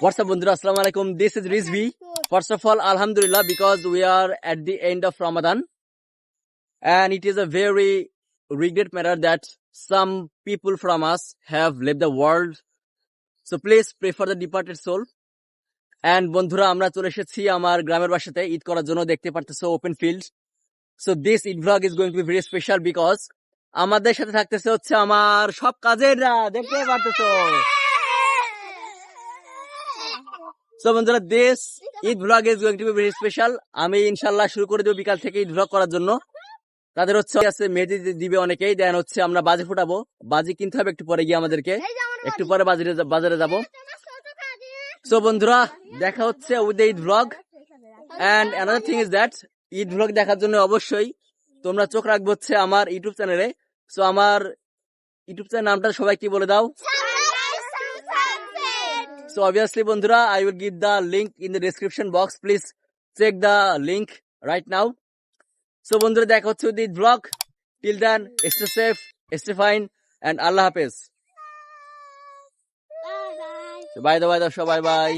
What's up, bondura? Assalamu alaikum. This is Rizvi. First of all, Alhamdulillah, because we are at the end of Ramadan, and it is a very regret matter that some people from us have left the world. So please pray for the departed soul. And বন্ধুরা আমরা চলে এসেছি আমার গ্রামের বাসাতে ঈদ করার জন্য, দেখতে পারতেছো open field. So this Eid vlog is going to be very special because আমাদের সাথে থাকতেছে হচ্ছে আমার সব কাজেররা, দেখতে পারতেছো। So বন্ধুরা, this Eid vlog is going to be very special. আমি ইনশাআল্লাহ শুরু করে দেব বিকাল থেকে ঈদ vlog করার জন্য। তাদের হচ্ছে আছে মেহেদি দিবে অনেকেই, দেন হচ্ছে আমরা বাজি ফুটাবো। বাজি কিনতে হবে একটু পরে গিয়ে আমাদেরকে, একটু পরে বাজারে যাব। So বন্ধুরা, দেখা হচ্ছে with the Eid vlog. And another thing is that Eid vlog দেখার জন্য অবশ্যই তোমরা চোখ রাখবে হচ্ছে আমার ইউটিউব চ্যানেলে। সো আমার ইউটিউব চ্যানেল নামটা সবাই কি বলে দাও? So obviously বন্ধুরা, I will give the link in the description box. Please check the link right now. So বন্ধুরা, দেখা হচ্ছে with the Eid vlog. Till then, stay safe, stay fine, and Allah Hafiz. Bye bye. So bye bye.